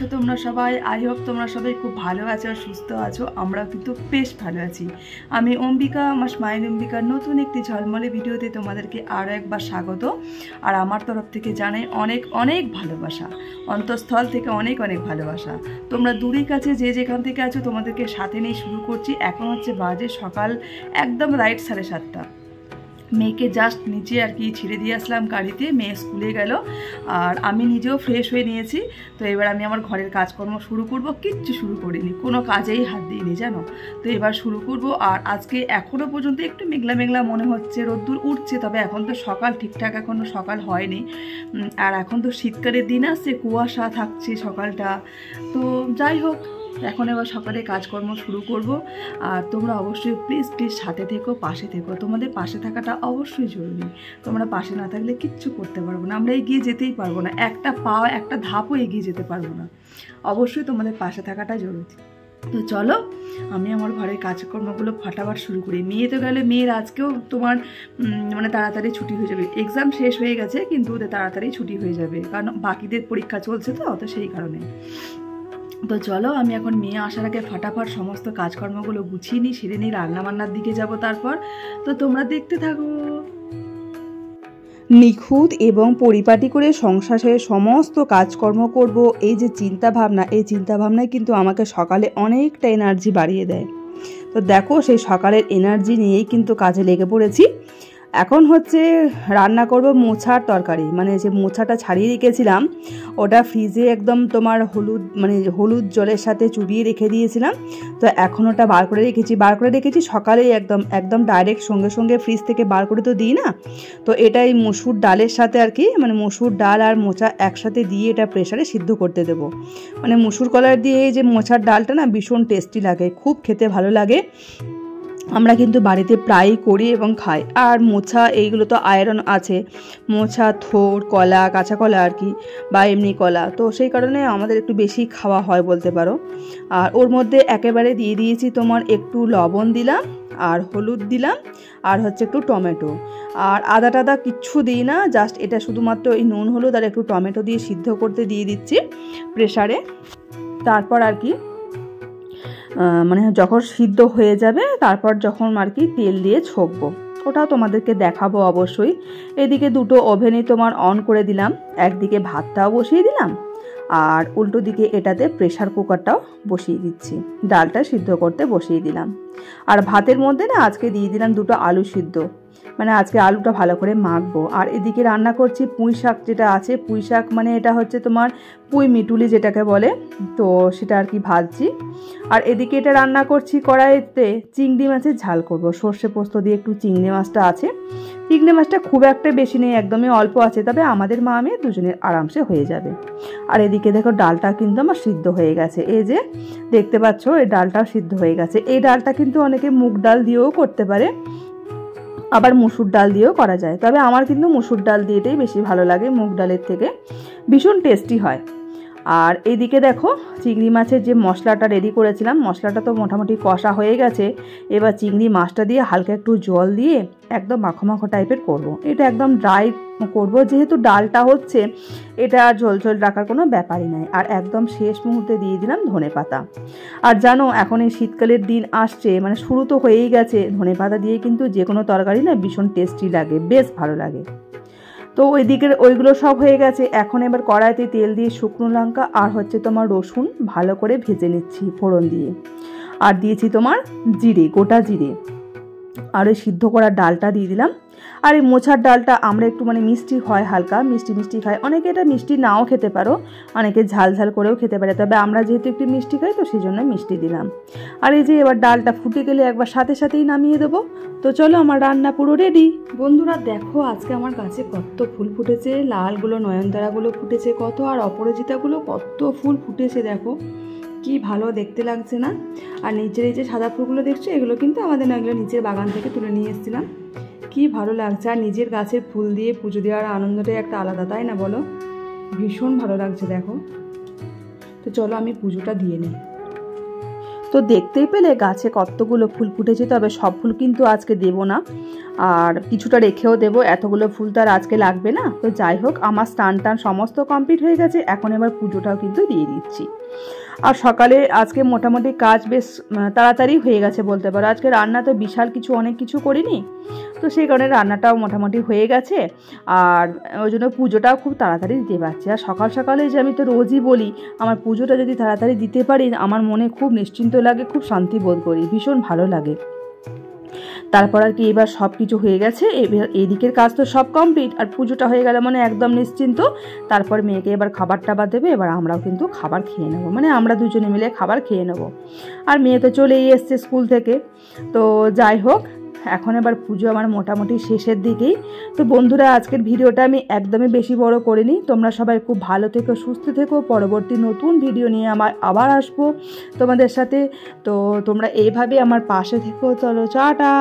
আছো তোমরা সবাই? আই হোপ তোমরা সবাই খুব ভালো আছো আর সুস্থ আছো। আমরা কিন্তু বেশ ভালো আছি। আমি অম্বিকা, আমার স্মাইল অম্বিকার নতুন একটি ঝলমলে ভিডিওতে তোমাদেরকে আরও একবার স্বাগত। আর আমার তরফ থেকে জানাই অনেক অনেক ভালোবাসা, অন্তঃস্থল থেকে অনেক অনেক ভালোবাসা। তোমরা দূরের কাছে যে যেখান থেকে আছো তোমাদেরকে সাথে নিয়ে শুরু করছি। এখন হচ্ছে বাজে সকাল একদম রাইট 7:30। মেয়েকে জাস্ট নিচে আর কি ছেড়ে দিয়ে আসলাম গাড়িতে, মেয়ে স্কুলে গেল আর আমি নিজেও ফ্রেশ হয়ে নিয়েছি। তো এবার আমি আমার ঘরের কাজকর্ম শুরু করব। কিচ্ছু শুরু করিনি, কোনো কাজেই হাত দিইনি জানো। তো এবার শুরু করব। আর আজকে এখনও পর্যন্ত একটু মেঘলা মেঘলা মনে হচ্ছে, রোদ্দুর উঠছে, তবে এখন তো সকাল ঠিকঠাক এখনও সকাল হয়নি। আর এখন তো শীতকালের দিন আসছে, কুয়াশা থাকছে সকালটা। তো যাই হোক, এখন এবার সকালে কাজকর্ম শুরু করব। আর তোমরা অবশ্যই প্লিজ প্লিজ সাথে থেকো, পাশে থেকো। তোমাদের পাশে থাকাটা অবশ্যই জরুরি। তোমরা পাশে না থাকলে কিচ্ছু করতে পারবো না, আমরা এগিয়ে যেতেই পারবো না, একটা পা একটা ধাপও এগিয়ে যেতে পারবো না। অবশ্যই তোমাদের পাশে থাকাটা জরুরি। তো চলো আমি আমার ঘরের কাজকর্মগুলো ফাটাবার শুরু করি। মেয়ে তো গেলে, মেয়ের আজকেও তোমার মানে তাড়াতাড়ি ছুটি হয়ে যাবে। এক্সাম শেষ হয়ে গেছে কিন্তু ওদের তাড়াতাড়ি ছুটি হয়ে যাবে, কারণ বাকিদের পরীক্ষা চলছে তো সেই কারণে। তো চলো আমি এখন মেয়ে আসার আগে ফাটাফাট সমস্ত কাজকর্মগুলো গুছিয়ে নিই, সেরে নিই, রান্নাবান্নার দিকে যাব তারপর। তো তোমরা দেখতে থাকো। নিখুঁত এবং পরিপাটি করে সংসারের সমস্ত কাজকর্ম করব, এই যে চিন্তা ভাবনা, এই চিন্তা ভাবনায় কিন্তু আমাকে সকালে অনেকটা এনার্জি বাড়িয়ে দেয়। তো দেখো, সেই সকালের এনার্জি নিয়েই কিন্তু কাজে লেগে পড়েছি। এখন হচ্ছে রান্না করব মোছার তরকারি, মানে যে মোছাটা ছাড়িয়ে রেখেছিলাম ওটা ফ্রিজে একদম তোমার হলুদ জলের সাথে চুবিয়ে রেখে দিয়েছিলাম। তো এখন ওটা বার করে রেখেছি সকালে একদম ডাইরেক্ট সঙ্গে সঙ্গে ফ্রিজ থেকে বার করে তো দিই না। তো এটাই মসুর ডালের সাথে আর কি, মানে মসুর ডাল আর মোচা একসাথে দিয়ে এটা প্রেসারে সিদ্ধ করতে দেবো। মানে মসুর কলার দিয়ে এই যে মোচার ডালটা না ভীষণ টেস্টি লাগে, খুব খেতে ভালো লাগে। আমরা কিন্তু বাড়িতে প্রায়ই করি এবং খাই। আর মোছা এইগুলো তো আয়রন আছে, মোছা, থোর, কলা, কাঁচা কলা আর কি, বা এমনি কলা, তো সেই কারণে আমাদের একটু বেশি খাওয়া হয় বলতে পারো। আর ওর মধ্যে একেবারে দিয়ে দিয়েছি তোমার একটু লবণ দিলাম, আর হলুদ দিলাম, আর হচ্ছে একটু টমেটো। আর আদা টাদা কিচ্ছু দিই না, জাস্ট এটা শুধুমাত্র এই নুন হলুদ আর একটু টমেটো দিয়ে সিদ্ধ করতে দিয়ে দিচ্ছি প্রেসারে। তারপর আর কি মানে যখন সিদ্ধ হয়ে যাবে তারপর যখন আর কি তেল দিয়ে ছকবো, ওটাও তোমাদেরকে দেখাবো অবশ্যই। এদিকে দুটো ওভেনই তোমার অন করে দিলাম, একদিকে ভাতটাও বসিয়ে দিলাম আর উল্টো দিকে এটাতে প্রেসার কুকারটাও বসিয়ে দিচ্ছি, ডালটা সিদ্ধ করতে বসিয়ে দিলাম। আর ভাতের মধ্যে না আজকে দিয়ে দিলাম দুটো আলু সিদ্ধ, মানে আজকে আলুটা ভালো করে মাখবো। আর এদিকে রান্না করছি পুঁই শাক, যেটা আছে পুঁই শাক, মানে এটা হচ্ছে তোমার পুঁই মিটুলি যেটাকে বলে, তো সেটা আর কি ভাজছি। আর এদিকে এটা রান্না করছি কড়াইতে চিংড়ি মাছের ঝাল করব, সর্ষে পোস্ত দিয়ে। একটু চিংড়ি মাছটা আছে, চিংড়ি মাছটা খুব একটা বেশি নেই, একদমই অল্প আছে, তবে আমাদের মা মেয়ে দুজনের আরামসে হয়ে যাবে। আর এদিকে দেখো ডালটা কিন্তু আমার সিদ্ধ হয়ে গেছে, এই যে দেখতে পাচ্ছ এই ডালটাও সিদ্ধ হয়ে গেছে। এই ডালটা কিন্তু অনেকে মুগ ডাল দিয়েও করতে পারে, আবার মসুর ডাল দিয়েও করা যায়, তবে আমার কিন্তু মসুর ডাল দিয়েটাই বেশি ভালো লাগে মুগ ডালের থেকে, ভীষণ টেস্টি হয়। আর এইদিকে দেখো চিংড়ি মাছের যে মশলাটা রেডি করেছিলাম, মশলাটা তো মোটামুটি কষা হয়ে গেছে। এবার চিংড়ি মাছটা দিয়ে হালকা একটু জল দিয়ে একদম মাখো মাখো টাইপের করব। এটা একদম ড্রাই করব, যেহেতু ডালটা হচ্ছে, এটা আর ঝোল ঝোল রাখার কোনো ব্যাপারই নাই। আর একদম শেষ মুহূর্তে দিয়ে দিলাম ধনেপাতা। আর জানো এখন এই শীতকালের দিন আসছে, মানে শুরু তো হয়েই গেছে, ধনেপাতা দিয়ে কিন্তু যে কোনো তরকারি না ভীষণ টেস্টি লাগে, বেশ ভালো লাগে। তো ওইগুলো সব হয়ে গেছে। এখন এবার কড়াইতে তেল দিয়ে শুকনো লঙ্কা আর হচ্ছে তোমার রসুন ভালো করে ভেজে নিচ্ছি ফোড়ন দিয়ে। আর দিয়েছি তোমার জিরে, গোটা জিরে। আর ওই সিদ্ধ করা ডালটা দিয়ে দিলাম। আর এই মোছার ডালটা আমরা একটু মানে মিষ্টি হয়, হালকা মিষ্টি মিষ্টি খাই, অনেকে এটা মিষ্টি নাও খেতে পারো, অনেকে ঝাল ঝাল করেও খেতে পারে, তবে আমরা যেহেতু একটু মিষ্টি খাই তো সেই জন্য মিষ্টি দিলাম। আর এই যে এবার ডালটা ফুটে গেলে একবার সাথে সাথেই নামিয়ে দেবো। তো চলো আমার রান্না পুরো রেডি। বন্ধুরা দেখো আজকে আমার গাছে কত ফুল ফুটেছে, লালগুলো নয়নতারাগুলো ফুটেছে কত, আর অপরাজিতাগুলো কত ফুল ফুটেছে দেখো, কি ভালো দেখতে লাগছে না। আর নিচের এই যে সাদা ফুলগুলো দেখছো, এগুলো কিন্তু আমাদের না, এগুলো নিচের বাগান থেকে তুলে নিয়ে এসেছিলাম। কি ভালো লাগছে, আর নিজের গাছের ফুল দিয়ে পুজো দেওয়ার আনন্দটাই একটা আলাদা, তাই না বলো? ভীষণ ভালো লাগছে দেখো। তো চলো আমি পুজোটা দিয়ে নিই। তো দেখতেই পেলে গাছে কতগুলো ফুল ফুটেছে, তবে সব ফুল কিন্তু আজকে দেব না, আর কিছুটা রেখেও দেব, এতগুলো ফুল তো আর আজকে লাগবে না। তো যাই হোক, আমার স্নান টান সমস্ত কমপ্লিট হয়ে গেছে, এখন এবার পুজোটাও কিন্তু দিয়ে দিচ্ছি। আর সকালে আজকে মোটামুটি কাজ বেশ তাড়াতাড়ি হয়ে গেছে বলতে পারো। আজকে রান্না তো বিশাল কিছু অনেক কিছু করিনি, তো সেই কারণে রান্নাটাও মোটামুটি হয়ে গেছে, আর ওই জন্য পুজোটাও খুব তাড়াতাড়ি দিতে পারছি। আর সকাল সকালে যে আমি তো রোজই বলি, আমার পুজোটা যদি তাড়াতাড়ি দিতে পারি আমার মনে খুব নিশ্চিন্ত লাগে, খুব শান্তি বোধ করি, ভীষণ ভালো লাগে। তারপর আর কি এবার সব কিছু হয়ে গেছে, এবার এদিকের কাজ তো সব কমপ্লিট, আর পুজোটা হয়ে গেলে মানে একদম নিশ্চিন্ত। তারপর মেয়েকে এবার খাবার টাবার দেবে, এবার আমরাও কিন্তু খাবার খেয়ে নেবো, মানে আমরা দুজনে মিলে খাবার খেয়ে নেবো। আর মেয়ে তো চলেই এসছে স্কুল থেকে। তো যাই হোক, এখন এবার পুজো আমার মোটামুটি শেষের দিকেই। তো বন্ধুরা, আজকের ভিডিওটা আমি একদমই বেশি বড় করিনি। তোমরা সবাই খুব ভালো থেকো, সুস্থ থেকো। পরবর্তী নতুন ভিডিও নিয়ে আবার আসবো তোমাদের সাথে। তো তোমরা এইভাবে আমার পাশে থেকো। চলো, টাটা।